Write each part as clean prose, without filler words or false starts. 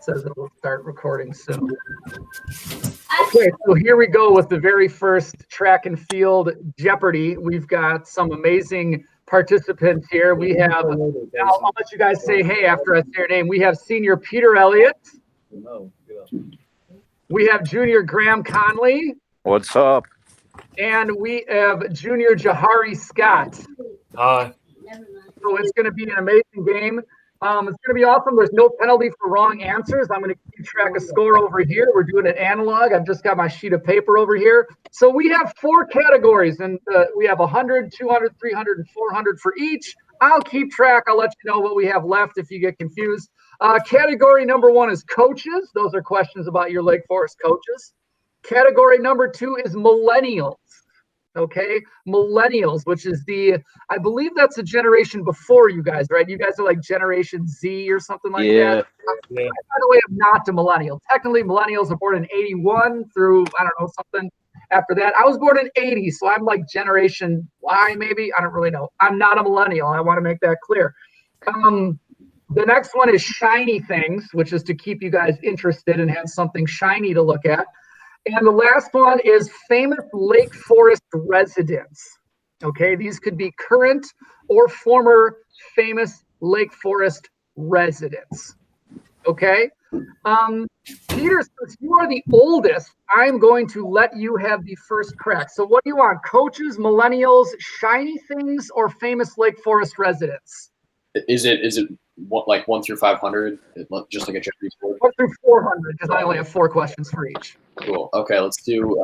says it will start recording soon. Okay, so here we go with the very first track and field Jeopardy. We've got some amazing participants here. We have, I'll let you guys say hey after I say your name. We have senior Peter Elliotts. We have junior Graham Conley. What's up? And we have junior Jahari Scott. Hi. So it's going to be an amazing game. It's going to be awesome. There's no penalty for wrong answers. I'm going to keep track of score over here. We're doing it analog. I've just got my sheet of paper over here. So we have 4 categories, and we have 100, 200, 300, and 400 for each. I'll keep track. I'll let you know what we have left if you get confused. Category number 1 is coaches. Those are questions about your Lake Forest coaches. Category number 2 is millennials. Okay, millennials, which is I believe that's a generation before you guys, right? You guys are like Generation Z or something like that. Yeah. By the way, I'm not a millennial. Technically, millennials are born in 81 through, I don't know, something after that. I was born in 80, so I'm like Generation Y, maybe. I don't really know. I'm not a millennial. I want to make that clear. The next one is shiny things, which is to keep you guys interested and have something shiny to look at. And the last one is famous Lake Forest residents. Okay, these could be current or former famous Lake Forest residents. Okay, Peter, since you are the oldest, I'm going to let you have the first crack. So what do you want, coaches, millennials, shiny things, or famous Lake Forest residents? Is it what, like 1 through 500? Just like a Jeopardy board? 1 through 400, because I only have 4 questions for each. Cool. Okay, let's do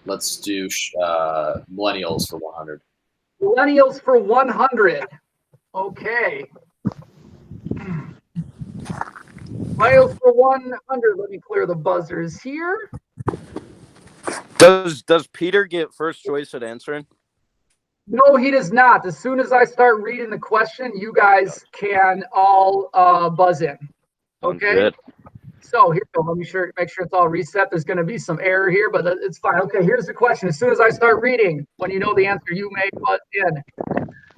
millennials for 100. Millennials for 100. Okay. Millennials for 100. Let me clear the buzzers here. Does Peter get first choice at answering? No, he does not. As soon as I start reading the question, you guys can all buzz in. Okay. Good. So here we go. Let me make sure it's all reset. There's going to be some error here, but it's fine. Okay, here's the question. As soon as I start reading, when you know the answer, you may buzz in.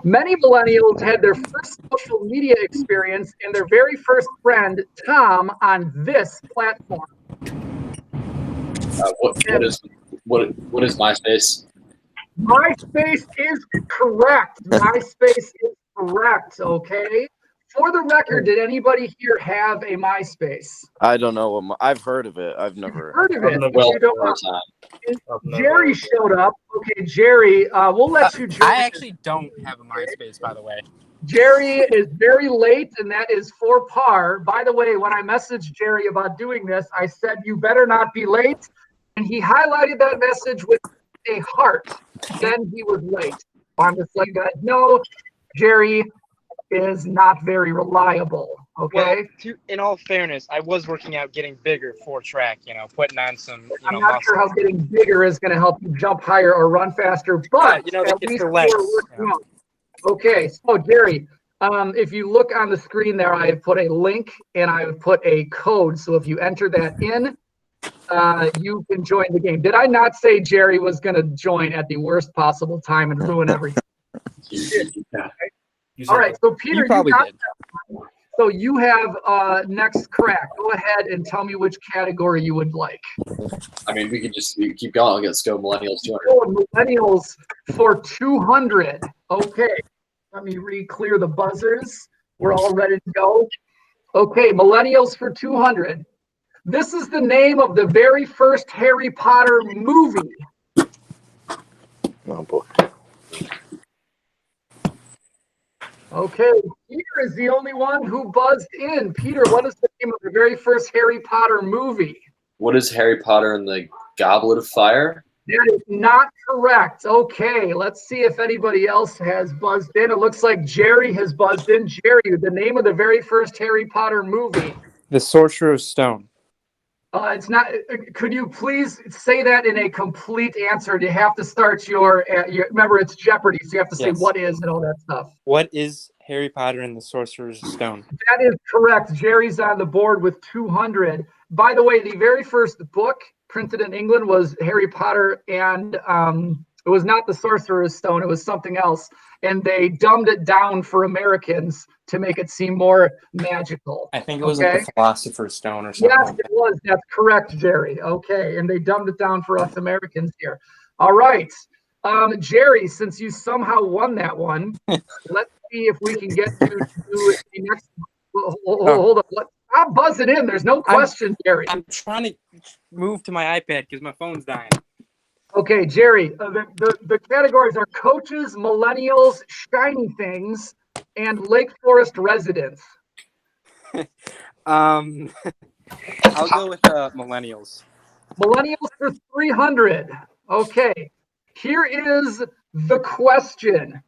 Many millennials had their first social media experience and their very first friend, Tom, on this platform. What is MySpace? MySpace is correct. MySpace is correct. Okay. For the record, did anybody here have a MySpace? I don't know. I've heard of it. I've never heard of it. Well, Jerry showed up. Okay, Jerry, we'll let you. I actually don't have a MySpace, by the way. Jerry is very late, and that is for par. By the way, when I messaged Jerry about doing this, I said, you better not be late. And he highlighted that message with a heart. Then he was late. I'm just like, no, Jerry is not very reliable. Okay. Well, in all fairness, I was working out getting bigger for track, putting on some, I'm not sure how getting bigger is going to help you jump higher or run faster, but at least the legs. Okay, so Jerry, if you look on the screen there, I have put a link and I have put a code. So if you enter that in, you can join the game. Did I not say Jerry was going to join at the worst possible time and ruin everything? All right, so Peter, you got that. So you have next crack. Go ahead and tell me which category you would like. I mean, we can keep going. Let's go millennials 200. Oh, millennials for 200. Okay, let me re-clear the buzzers. We're all ready to go. Okay, millennials for 200. This is the name of the very first Harry Potter movie. Oh, boy. Okay, Peter is the only one who buzzed in. Peter, what is the name of the very first Harry Potter movie? What is Harry Potter and the Goblet of Fire? That is not correct. Okay, let's see if anybody else has buzzed in. It looks like Jerry has buzzed in. Jerry, the name of the very first Harry Potter movie. The Sorcerer's Stone. It's not. Could you please say that in a complete answer? You have to start your remember, it's Jeopardy, so you have to say what is and all that stuff. What is Harry Potter and the Sorcerer's Stone? That is correct. Jerry's on the board with 200. By the way, the very first book printed in England was Harry Potter, and it was not the Sorcerer's Stone. It was something else. and they dumbed it down for Americans to make it seem more magical. I think it was like the Philosopher's Stone or something. Yes, like it was. That's correct, Jerry. Okay, and they dumbed it down for us Americans here. All right. Jerry, since you somehow won that one, let's see if we can get you to do the next one. Hold on. Stop buzzing in. There's no question, Jerry. I'm trying to move to my iPad because my phone's dying. Okay, Jerry, the categories are coaches, millennials, shiny things, and Lake Forest residents. I'll go with millennials. Millennials for 300. Okay, here is the question.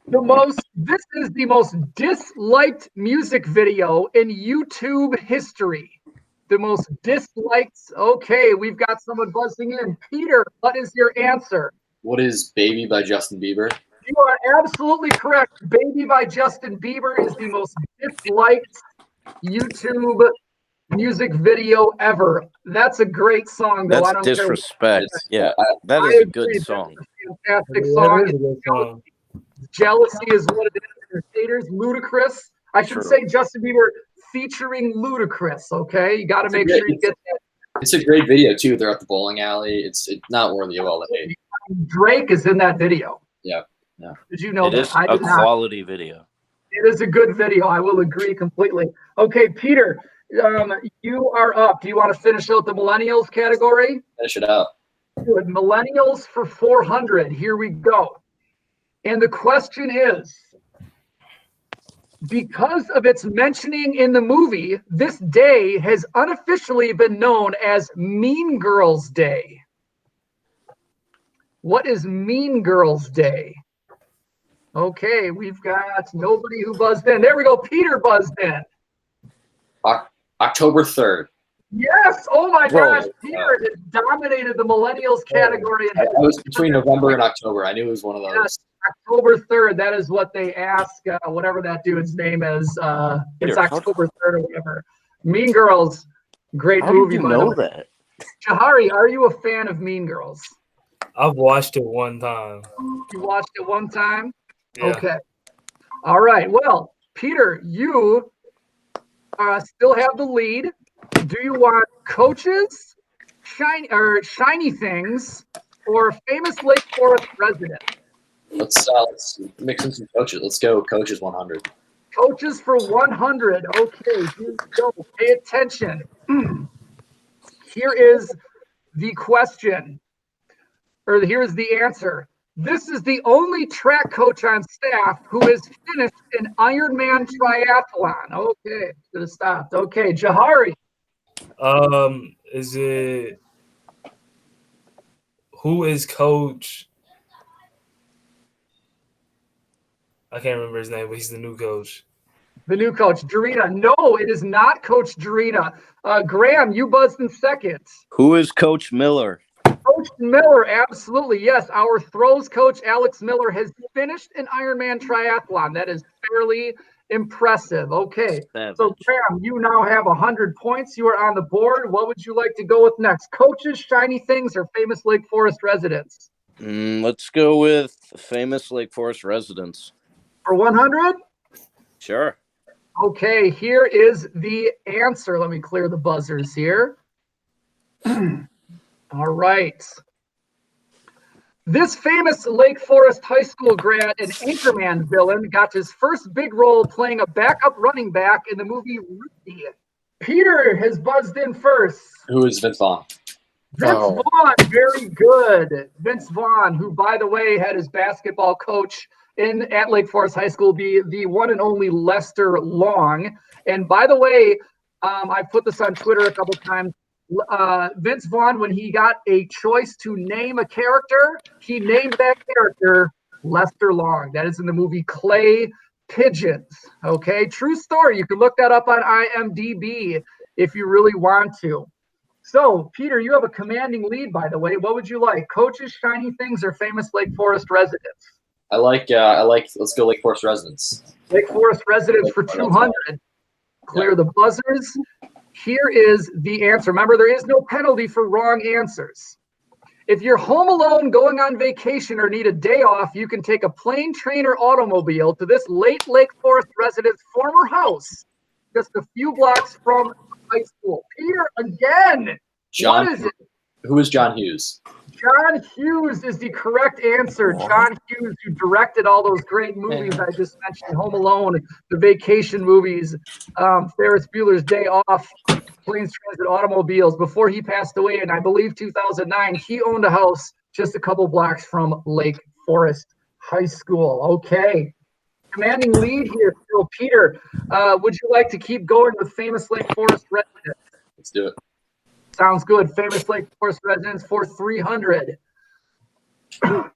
This is the most disliked music video in YouTube history. The most disliked. Okay, we've got someone buzzing in. Peter, what is your answer? What is Baby by Justin Bieber? You are absolutely correct. Baby by Justin Bieber is the most disliked YouTube music video ever. That's a great song, though. That's disrespect. Yeah, that is a good song. Fantastic song. Jealousy is what it is. Haters, ludicrous. I should say Justin Bieber featuring Ludacris. Okay, you got to make sure you get that. It's a great video too. They're at the bowling alley. It's not worthy of all the hate. Drake is in that video. Yeah. Did you know that? It is a quality video. It is a good video. I will agree completely. Okay, Peter, you are up. Do you want to finish out the millennials category? Finish it up. Good. Millennials for 400. Here we go. And the question is, because of its mentioning in the movie, this day has unofficially been known as Mean Girls Day. What is Mean Girls Day? Okay, we've got nobody who buzzed in. There we go. Peter buzzed in. October 3rd. Yes. Oh my gosh. Peter has dominated the millennials category. I was between November and October. I knew it was one of those. Yes, October 3rd. That is what they ask, whatever that dude's name is. It's October 3rd or whatever. Mean Girls. Great movie. How did you know that? Jahari, are you a fan of Mean Girls? I've watched it one time. You watched it one time? Yeah. Okay. All right. Well, Peter, you still have the lead. Do you want coaches, shiny things, or famous Lake Forest resident? Let's mix in some coaches. Let's go coaches 100. Coaches for 100. Okay, here we go. Pay attention. Here is the question, or here's the answer. This is the only track coach on staff who has finished an Ironman triathlon. Okay, should have stopped. Okay, Jahari. Is it who is coach? I can't remember his name, but he's the new coach. The new coach, Jarita. No, it is not Coach Jarita. Graham, you buzzed in second. Who is Coach Miller? Coach Miller, absolutely. Yes, our throws coach, Alex Miller, has finished an Ironman triathlon. That is fairly impressive. Okay, so Graham, you now have 100 points. You are on the board. What would you like to go with next? Coaches, shiny things, or famous Lake Forest residents? Let's go with famous Lake Forest residents. For 100? Sure. Okay, here is the answer. Let me clear the buzzers here. All right. This famous Lake Forest High School grad and Anchorman villain got his first big role playing a backup running back in the movie Rudy. Peter has buzzed in first. Who is Vince Vaughn? Vince Vaughn, very good. Vince Vaughn, who, by the way, had his basketball coach at Lake Forest High School be the one and only Lester Long. And by the way, I put this on Twitter a couple times. Vince Vaughn, when he got a choice to name a character, he named that character Lester Long. That is in the movie Clay Pigeons. Okay, true story. You can look that up on IMDb if you really want to. So, Peter, you have a commanding lead, by the way. What would you like? Coaches, shiny things, or famous Lake Forest residents? I like. Let's go Lake Forest residents. Lake Forest residents for 200. Clear the buzzers. Here is the answer. Remember, there is no penalty for wrong answers. If you're home alone, going on vacation, or need a day off, you can take a plane, train, or automobile to this Lake Forest resident's former house, just a few blocks from high school. Peter, again. John. What is it? Who is John Hughes? John Hughes is the correct answer. John Hughes, who directed all those great movies I just mentioned, Home Alone, the vacation movies, Ferris Bueller's Day Off, Planes, Transit, Automobiles. Before he passed away in, I believe, 2009, he owned a house just a couple blocks from Lake Forest High School. Okay. Commanding lead here, still. Peter, would you like to keep going with famous Lake Forest residents? Let's do it. Sounds good. Famous Lake Forest residents for 300.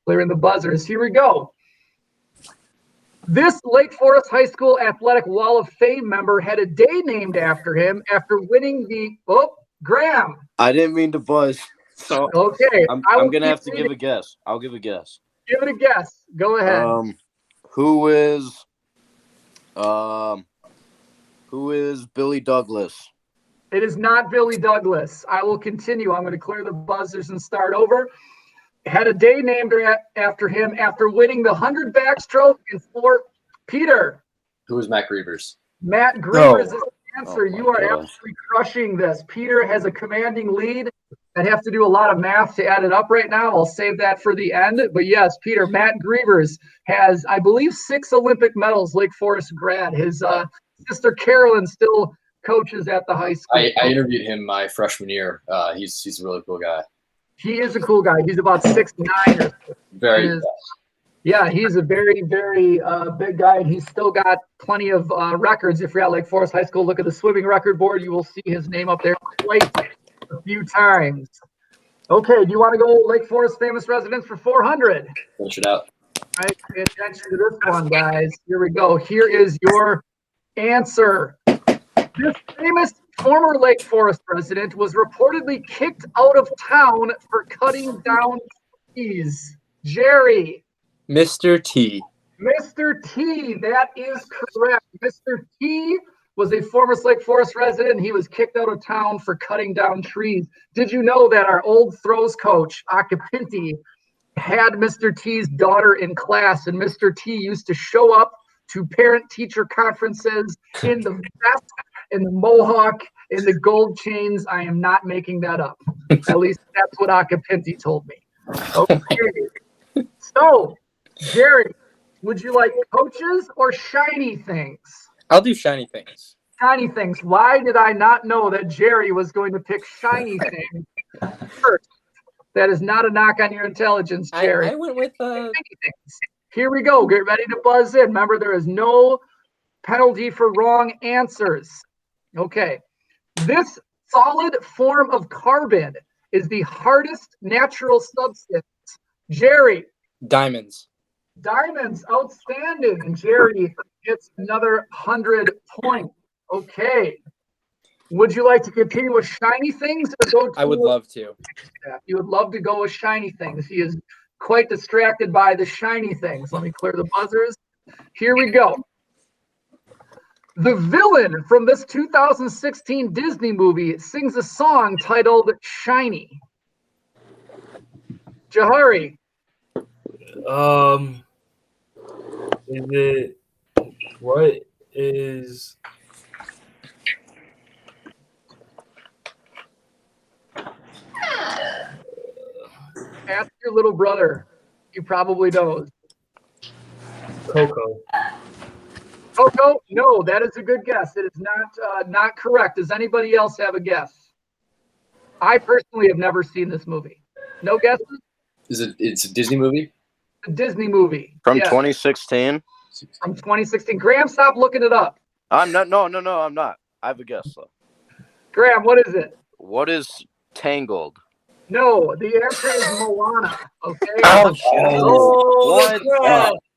Clearing the buzzers. Here we go. This Lake Forest High School Athletic Wall of Fame member had a day named after him after winning the Graham. I didn't mean to buzz. So Okay. I'm going to have to give a guess. I'll give a guess. Give it a guess. Go ahead. Who is Billy Douglas? It is not Billy Douglas. I will continue. I'm going to clear the buzzers and start over. Had a day named after him after winning the 100 backstroke in four. Peter. Who is Matt Grievers? Matt Grievers is the answer. Oh, you are gosh. absolutely crushing this. Peter has a commanding lead. I'd have to do a lot of math to add it up right now. I'll save that for the end. But yes, Peter, Matt Grievers has, I believe, 6 Olympic medals, Lake Forest grad. His sister Carolyn still coaches at the high school. I interviewed him my freshman year. He's a really cool guy. He is a cool guy. He's about 6'9". Very. Yeah, he's a very, very big guy, and he's still got plenty of records. If you're at Lake Forest High School, look at the swimming record board. You will see his name up there quite a few times. Okay, do you want to go Lake Forest famous residents for 400? Finish it out. All right, pay attention to this one, guys. Here we go. Here is your answer. This famous former Lake Forest resident was reportedly kicked out of town for cutting down trees. Jerry. Mr. T. Mr. T, that is correct. Mr. T was a former Lake Forest resident. He was kicked out of town for cutting down trees. Did you know that our old throws coach, Acapinti, had Mr. T's daughter in class, and Mr. T used to show up to parent-teacher conferences in the vest, in the mohawk, in the gold chains? I am not making that up. At least that's what Acapinti told me. Okay. So, Jerry, would you like coaches or shiny things? I'll do shiny things. Shiny things. Why did I not know that Jerry was going to pick shiny things first? That is not a knock on your intelligence, Jerry. I went with Shiny things. Here we go. Get ready to buzz in. Remember, there is no penalty for wrong answers. Okay. This solid form of carbon is the hardest natural substance. Jerry. diamonds. Diamonds, outstanding. And Jerry gets another 100 points. Okay. Would you like to continue with shiny things? Or go I would love to. Yeah, you would love to go with shiny things. He is quite distracted by the shiny things. Let me clear the buzzers. Here we go. The villain from this 2016 Disney movie sings a song titled Shiny. Jahari. Is it, what is, Ask your little brother. He probably knows. Coco? Coco? No, that is a good guess. It is not correct. Does anybody else have a guess? I personally have never seen this movie. No guesses? It's a Disney movie? A Disney movie. From Yes. 2016? From 2016. Graham, stop looking it up. I'm not. No, I'm not. I have a guess, though. Graham, what is it? What is Tangled? No, the answer is Moana. Okay. What?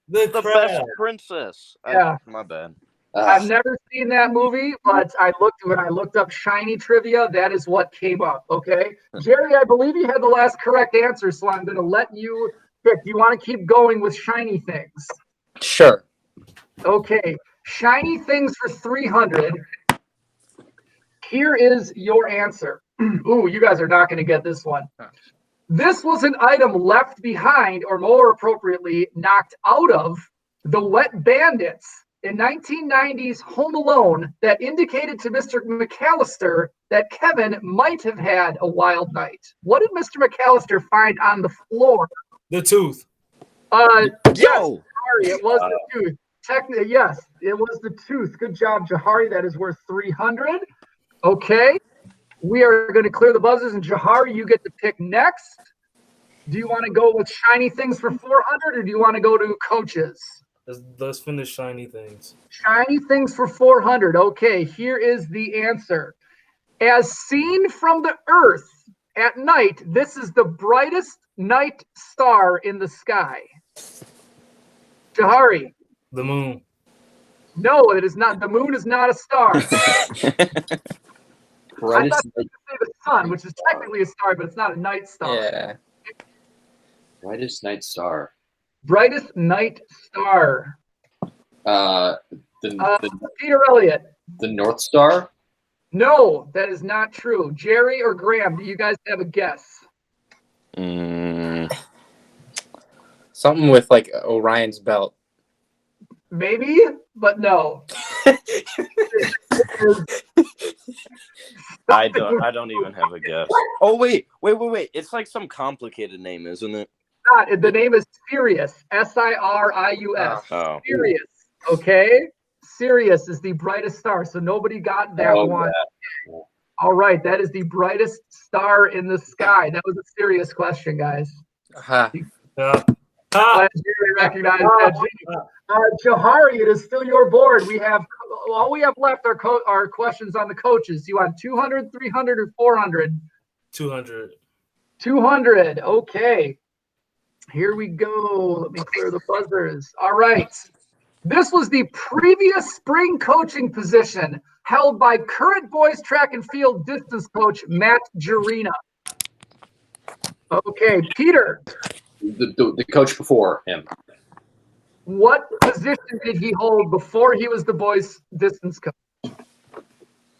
The The crab. best princess. Yeah. My bad. I've never seen that movie, but when I looked up shiny trivia, that is what came up. Okay. Jerry, I believe you had the last correct answer, so I'm going to let you pick. Do you want to keep going with shiny things? Sure. Okay. Shiny things for 300. Here is your answer. Ooh, you guys are not going to get this one. This was an item left behind, or more appropriately, knocked out of the Wet Bandits in 1990's Home Alone that indicated to Mr. McAllister that Kevin might have had a wild night. What did Mr. McAllister find on the floor? The tooth. Yes, Yo! Jahari, it was the tooth. Technically, yes, it was the tooth. Good job, Jahari. That is worth 300. Okay. We are going to clear the buzzers, and Jahari, you get to pick next. Do you want to go with shiny things for 400, or do you want to go to coaches? Let's finish shiny things. Shiny things for 400. Okay, here is the answer. As seen from the Earth at night, this is the brightest night star in the sky. Jahari. The moon. No, it is not. The moon is not a star. I thought you could say the sun, which is technically a star, but it's not a night star. Yeah. Brightest night star. Brightest night star. Peter Elliott. The North Star. No, that is not true. Jerry or Graham, do you guys have a guess? Something with like Orion's belt. Maybe, but no. I don't even have a guess. Oh wait. It's like some complicated name, isn't it? The name is Sirius. Sirius. Oh. Sirius. Okay. Sirius is the brightest star, so nobody got that one. Yeah. All right, that is the brightest star in the sky. That was a serious question, guys. Glad Jerry recognized that. Jahari, it is still your board. All we have left are questions on the coaches. You want 200, 300, or 400? 200. 200. Okay. Here we go. Let me clear the buzzers. All right. This was the previous spring coaching position held by current boys track and field distance coach Matt Jarina. Okay, Peter. The coach before him. What position did he hold before he was the boys distance coach?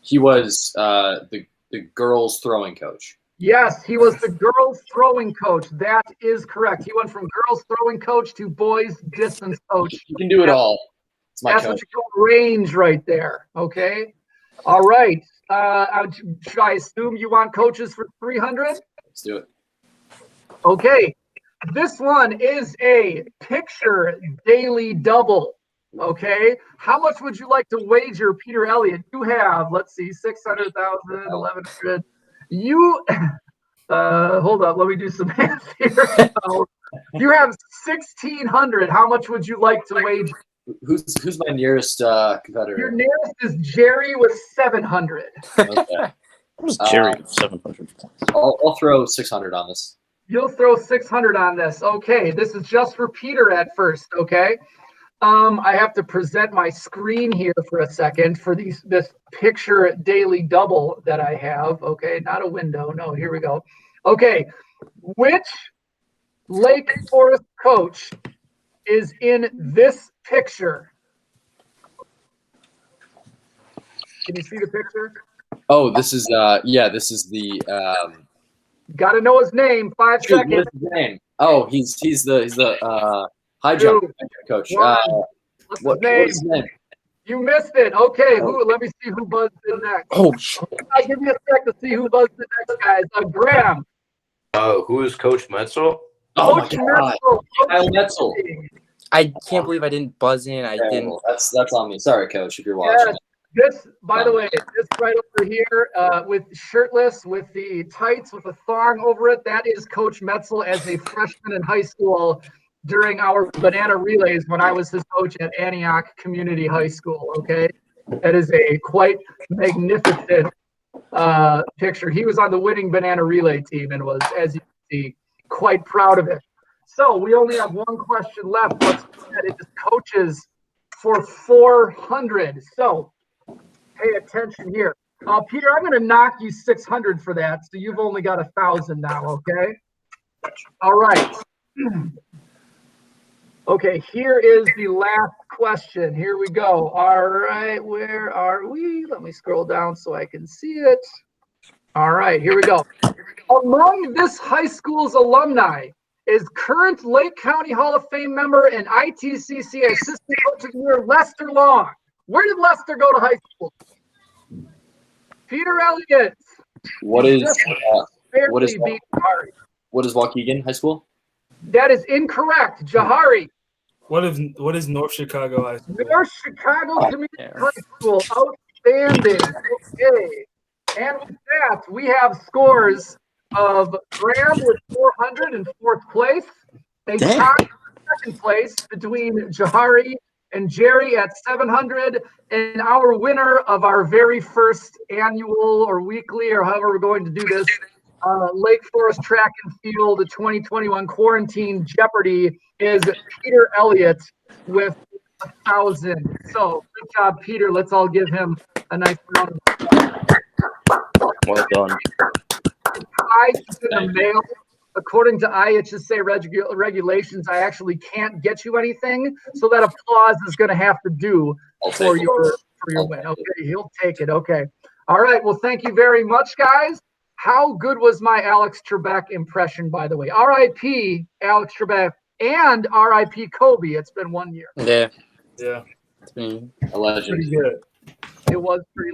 He was the girls throwing coach. Yes, he was the girls throwing coach. That is correct. He went from girls throwing coach to boys distance coach. You can do it all. It's my That's coach. what you call range right there. Okay. All right. Should I assume you want coaches for 300? Let's do it. Okay. This one is a picture daily double. Okay. How much would you like to wager, Peter Elliott? You have, let's see, 600,000, 1,100. You, hold up. Let me do some math here. You have 1,600. How much would you like to wager? Who's my nearest competitor? Your nearest is Jerry with 700. Okay. Who's Jerry with 700 points? I'll throw 600 on this. You'll throw 600 on this. Okay, this is just for Peter at first, okay? I have to present my screen here for a second for this picture daily double that I have, okay? Not a window, no, here we go. Okay, which Lake Forest coach is in this picture? Can you see the picture? Oh, this is this is the Got to know his name. 5 shoot, seconds. what's his name? Oh, he's the high jump coach. What's his name? You missed it. Okay, let me see who buzzed in next. Oh, shit. I'll give you a sec to see who buzzed in next, guys. Graham. Who is Coach Metzel? Oh my Coach God, Metzel. Kyle Metzel. I can't believe I didn't buzz in. I didn't. That's on me. Sorry, Coach, if you're watching. This, by the way, this right over here, with shirtless, with the tights, with a thong over it, that is Coach Metzel as a freshman in high school during our banana relays when I was his coach at Antioch Community High School, okay? That is a quite magnificent picture. He was on the winning banana relay team and was, as you can see, quite proud of it. So we only have one question left. Let's go ahead. It is coaches for 400. So pay attention here. Peter, I'm going to knock you 600 for that. So you've only got 1,000 now, okay? All right. Okay, here is the last question. Here we go. All right, where are we? Let me scroll down so I can see it. All right, here we go. Among this high school's alumni is current Lake County Hall of Fame member and ITCC assistant coach of the year, Lester Long. Where did Lester go to high school? Peter Elliott. What is Barely beat Jahari. what is Waukegan High School? That is incorrect. Jahari. What is North Chicago High School? North Chicago Community High School. Outstanding. Okay. And with that, we have scores of Graham with 400 in fourth place. A tie in second place between Jahari and Jerry at 700. And our winner of our very first annual or weekly or however we're going to do this, Lake Forest Track and Field 2021 Quarantine Jeopardy is Peter Elliott with 1,000. So good job, Peter. Let's all give him a nice round of applause. Well done. I in the mail. According to IHSA regulations, I actually can't get you anything. So that applause is going to have to do for your win. Okay, he'll take it. Okay. All right. Well, thank you very much, guys. How good was my Alex Trebek impression, by the way? R.I.P. Alex Trebek and R.I.P. Kobe. It's been 1 year. Yeah. Yeah. It's been a legend. Pretty good. It was pretty